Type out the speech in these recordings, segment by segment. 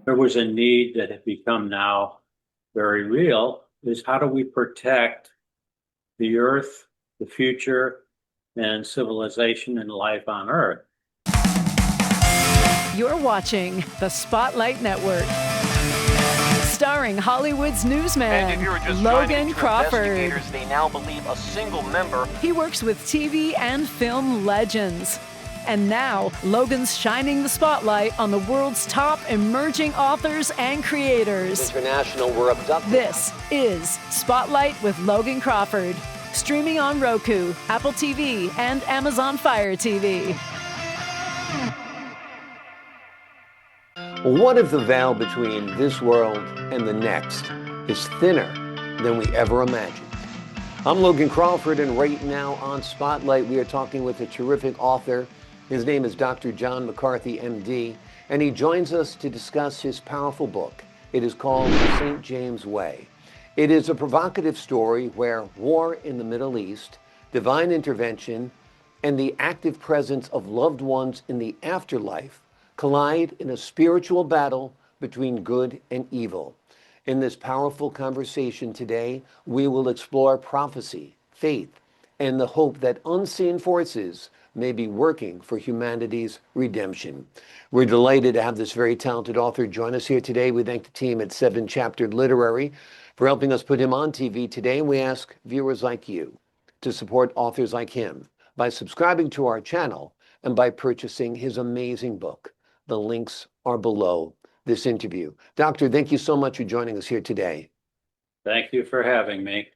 there was a need that had become now very real is how do we protect the earth, the future, and civilization and life on earth? You're watching the Spotlight Network, starring Hollywood's newsman, And if you were just Logan to Crawford. investigators, they now believe a single member. He works with TV and film legends. And now, Logan's shining the spotlight on the world's top emerging authors and creators. International were abducted. This is Spotlight with Logan Crawford, streaming on Roku, Apple TV, and Amazon Fire TV. What if the veil between this world and the next is thinner than we ever imagined? I'm Logan Crawford, and right now on Spotlight, we are talking with a terrific author. His name is Dr. John McCarthy, MD, and he joins us to discuss his powerful book. It is called St. James Way. It is a provocative story where war in the Middle East, divine intervention, and the active presence of loved ones in the afterlife collide in a spiritual battle between good and evil. In this powerful conversation today, we will explore prophecy, faith, and the hope that unseen forces may be working for humanity's redemption. We're delighted to have this very talented author join us here today. We thank the team at Seven Chapter Literary for helping us put him on TV today. And we ask viewers like you to support authors like him by subscribing to our channel and by purchasing his amazing book. The links are below this interview. Doctor, thank you so much for joining us here today. Thank you for having me.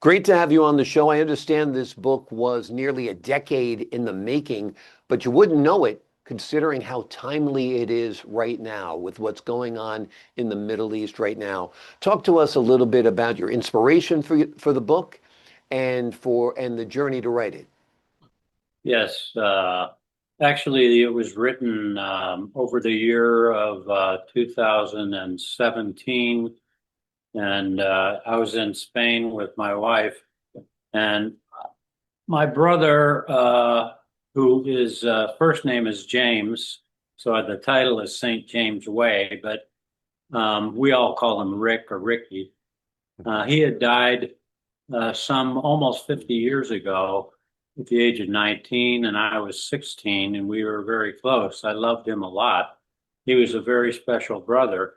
Great to have you on the show. I understand this book was nearly a decade in the making, but you wouldn't know it considering how timely it is right now with what's going on in the Middle East right now. Talk to us a little bit about your inspiration for the book and the journey to write it. Yes, actually, it was written over the year of 2017. And I was in Spain with my wife, and my brother, who is first name is James, so the title is St. James Way, but we all call him Rick or Ricky. He had died some almost 50 years ago at the age of 19, and I was 16, and we were very close. I loved him a lot. He was a very special brother.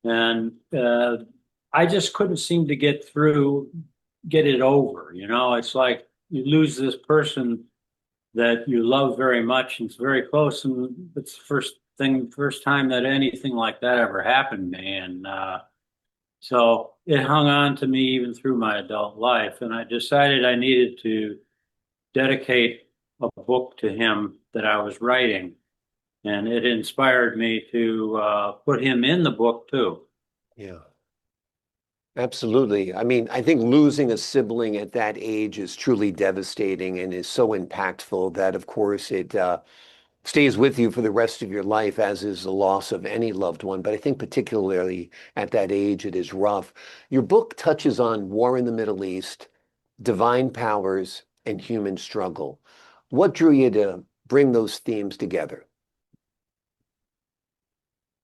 And I just couldn't seem to get it over. You know, it's like you lose this person that you love very much and it's very close. And it's the first time that anything like that ever happened to me. And so it hung on to me even through my adult life. And I decided I needed to dedicate a book to him that I was writing. And it inspired me to put him in the book too. Yeah, absolutely. I mean, I think losing a sibling at that age is truly devastating and is so impactful that, of course, it stays with you for the rest of your life, as is the loss of any loved one. But I think particularly at that age, it is rough. Your book touches on war in the Middle East, divine powers, and human struggle. What drew you to bring those themes together?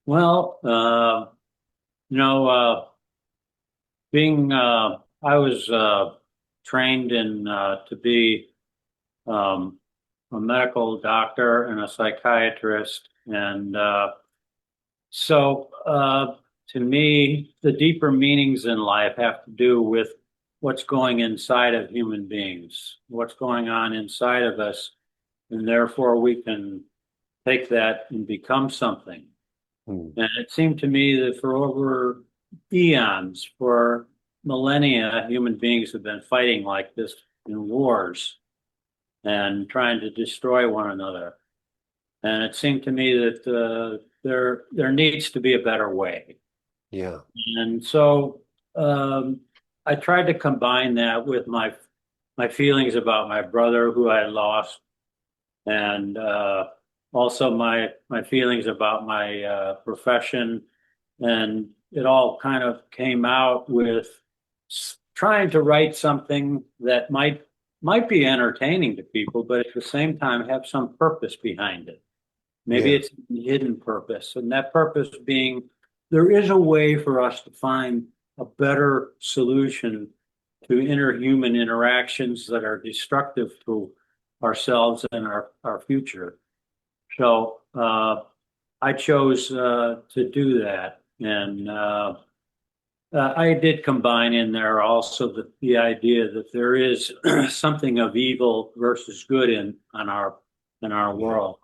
Well, I was trained to be a medical doctor and a psychiatrist. And so to me, the deeper meanings in life have to do with what's going inside of human beings, what's going on inside of us. And therefore, we can take that and become something. And it seemed to me that for over eons, for millennia, human beings have been fighting like this in wars and trying to destroy one another. And it seemed to me that there needs to be a better way. Yeah. And so I tried to combine that with my feelings about my brother who I lost, and also my feelings about my profession. And it all kind of came out with trying to write something that might be entertaining to people, but at the same time have some purpose behind it. Maybe Yeah. it's a hidden purpose, and that purpose being there is a way for us to find a better solution to interhuman interactions that are destructive to ourselves and our future. So I chose to do that. And I did combine in there also the idea that there is something of evil versus good in our world.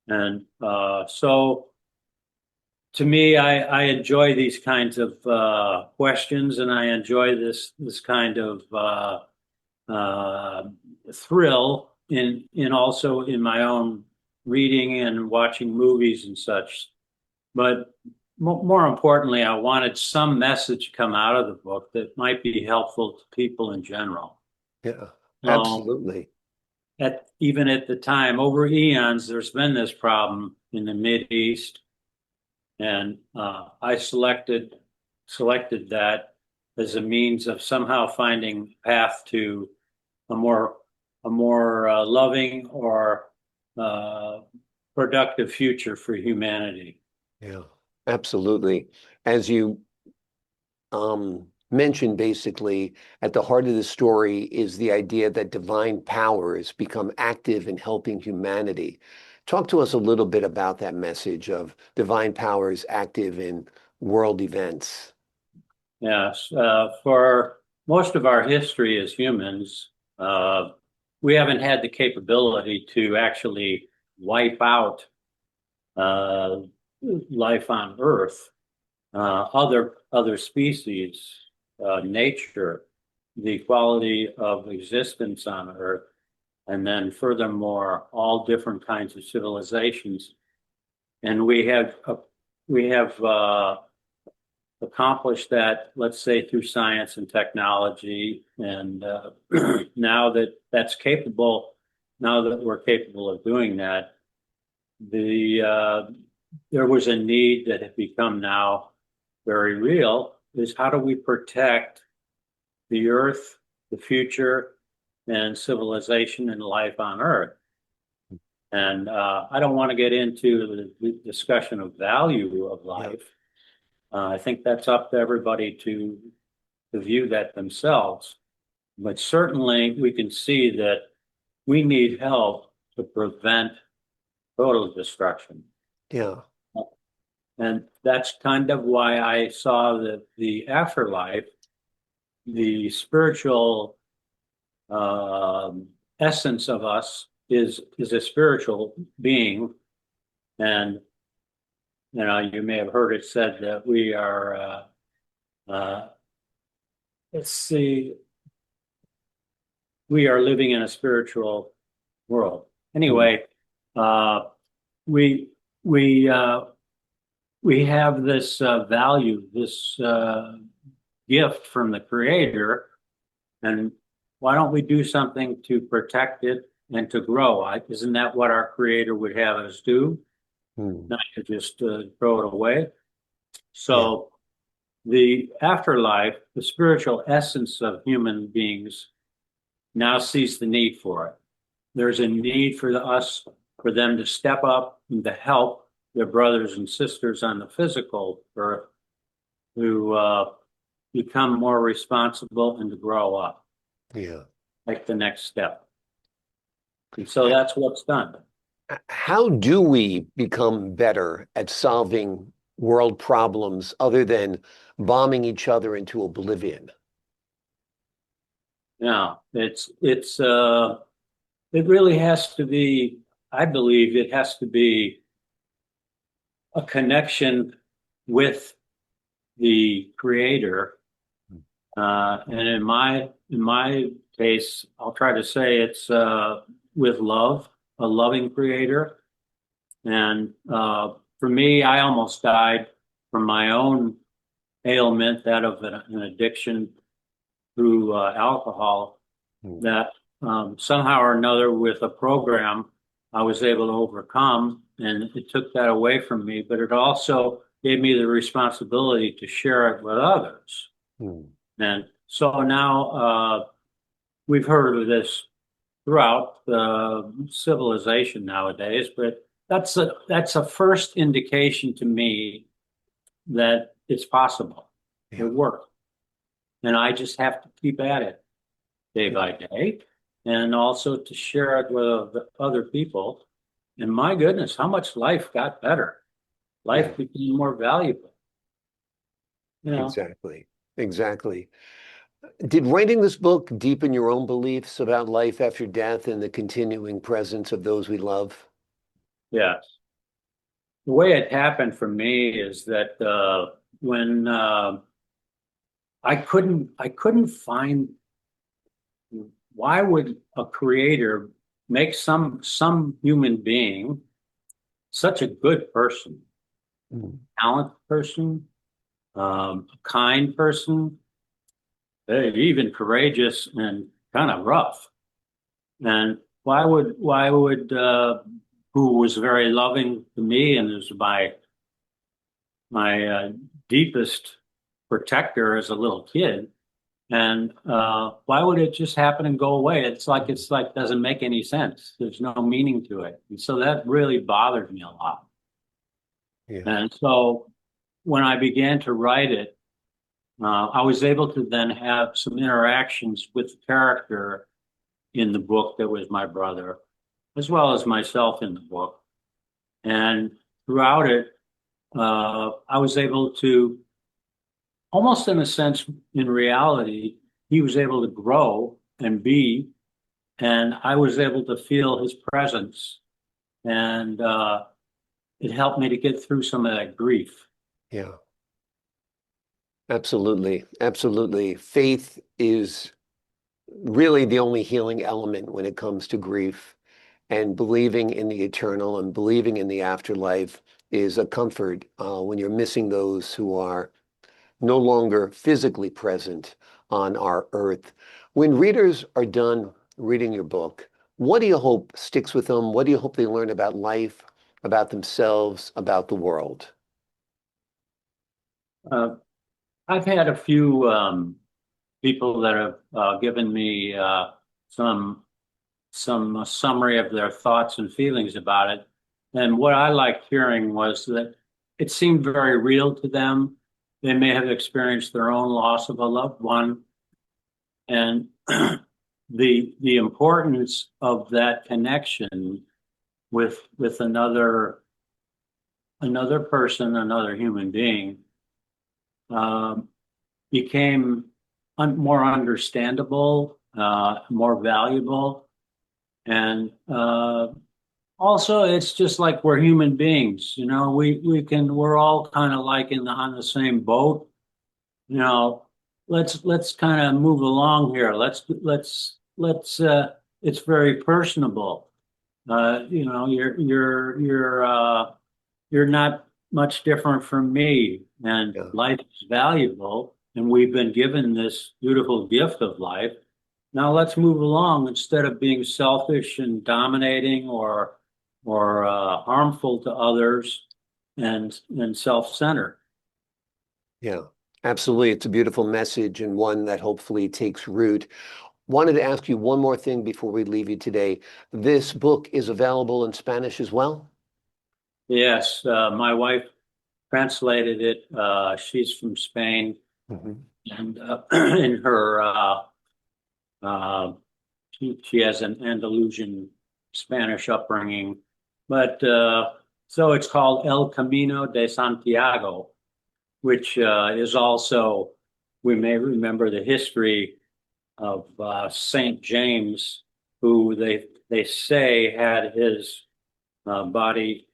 And so to me, I enjoy these kinds of questions, and I enjoy this kind of thrill in also in my own reading and watching movies and such. But more importantly, I wanted some message come out of the book that might be helpful to people in general. Yeah. Um, Absolutely. Even at the time, over eons, there's been this problem in the Mid East, and I selected that as a means of somehow finding a path to a more loving or productive future for humanity. Yeah. Absolutely. As you mentioned, basically, at the heart of the story is the idea that divine powers become active in helping humanity. Talk to us a little bit about that message of divine powers active in world events. Yes, for most of our history as humans, we haven't had the capability to actually wipe out uh, life on Earth. Other species, nature, the quality of existence on Earth, and then furthermore, all different kinds of civilizations. And we have accomplished that, let's say, through science and technology. And now now that we're capable of doing that, there was a need that had become now very real, is how do we protect the earth, the future, and civilization and life on Earth? And I don't want to get into the discussion of value of life. I think that's up to everybody to view that themselves. But certainly we can see that we need help to prevent total destruction. Yeah. And that's kind of why I saw that the afterlife, the spiritual essence of us is a spiritual being. And, you know, you may have heard it said that we are, let's see, we are living in a spiritual world. Anyway, we, we, we have this value, this gift from the Creator, and why don't we do something to protect it and to grow? Isn't that what our Creator would have us do? Not to just throw it away. So the afterlife, the spiritual essence of human beings, now sees the need for it. There's a need for for them to step up and to help their brothers and sisters on the physical earth to become more responsible and to grow up. Yeah. Like the next step. And so that's what's done. How do we become better at solving world problems other than bombing each other into oblivion? Yeah, it really has to be, I believe it has to be a connection with the Creator. And in my case, I'll try to say it's with love, a loving Creator. And for me, I almost died from my own ailment, that of an addiction through alcohol, that somehow or another with a program I was able to overcome, and it took that away from me, but it also gave me the responsibility to share it with others. And so now we've heard of this throughout civilization nowadays, but that's a first indication to me that it's possible. Yeah. It works. And I just have to keep at it day by day, and also to share it with the other people. And my goodness, how much life got better. Life became more valuable. You know, Exactly. Exactly. Did writing this book deepen your own beliefs about life after death and the continuing presence of those we love? yes. The way it happened for me is that when I couldn't find why would a creator make some human being such a good person, Mm. talented person, a kind person, even courageous and kind of rough. And why would who was very loving to me and is my deepest protector as a little kid. And why would it just happen and go away? It's like doesn't make any sense. There's no meaning to it. And so that really bothered me a lot. Yeah. And so when I began to write it, I was able to then have some interactions with the character in the book that was my brother, as well as myself in the book. And throughout it, I was able to, almost in a sense, in reality, he was able to grow and be, and I was able to feel his presence. And it helped me to get through some of that grief. Yeah. Absolutely. Absolutely. Faith is really the only healing element when it comes to grief. And believing in the eternal and believing in the afterlife is a comfort when you're missing those who are no longer physically present on our earth. When readers are done reading your book, what do you hope sticks with them? What do you hope they learn about life, about themselves, about the world? Uh, I've had a few people that have given me some summary of their thoughts and feelings about it. And what I liked hearing was that it seemed very real to them. They may have experienced their own loss of a loved one, and the importance of that connection with another person, another human being, um, became more understandable, more valuable. And also, it's just like we're human beings, you know, we're all kind of like on the same boat, you know, let's kind of move along here. Let's it's very personable. You know, you're not much different from me, and Yeah. life is valuable, and we've been given this beautiful gift of life. Now let's move along instead of being selfish and dominating or harmful to others and self-centered. Yeah, absolutely. It's a beautiful message and one that hopefully takes root. Wanted to ask you one more thing before we leave you today. This book is available in Spanish as well? Yes, my wife translated it. She's from Spain, Mhm. and in her uh, she has an Andalusian Spanish upbringing, but so it's called El Camino de Santiago, which is also, we may remember the history of Saint James, who they say had his body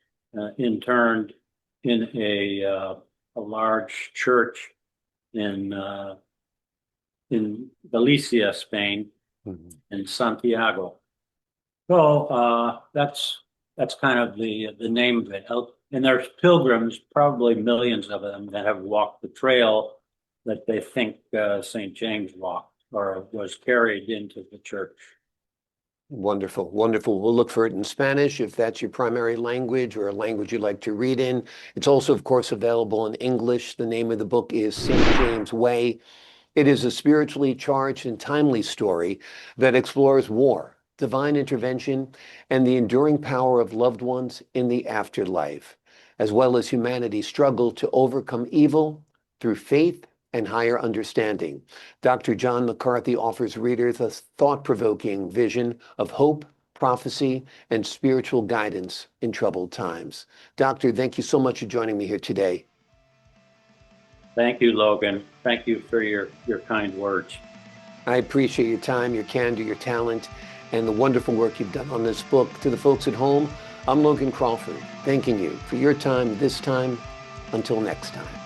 interned in a large church in Galicia, Spain, Mhm. in Santiago. So that's kind of the name of it. And there's pilgrims, probably millions of them, that have walked the trail that they think St. James walked or was carried into the church. Wonderful, wonderful. We'll look for it in Spanish if that's your primary language or a language you like to read in. It's also, of course, available in English. The name of the book is St. James Way. It is a spiritually charged and timely story that explores war divine intervention, and the enduring power of loved ones in the afterlife, as well as humanity's struggle to overcome evil through faith and higher understanding. Dr. John McCarthy offers readers a thought-provoking vision of hope, prophecy, and spiritual guidance in troubled times. Doctor, thank you so much for joining me here today. Thank you, Logan. Thank you for your kind words. I appreciate your time, your candor, your talent, and the wonderful work you've done on this book. To the folks at home, I'm Logan Crawford, thanking you for your time this time. Until next time.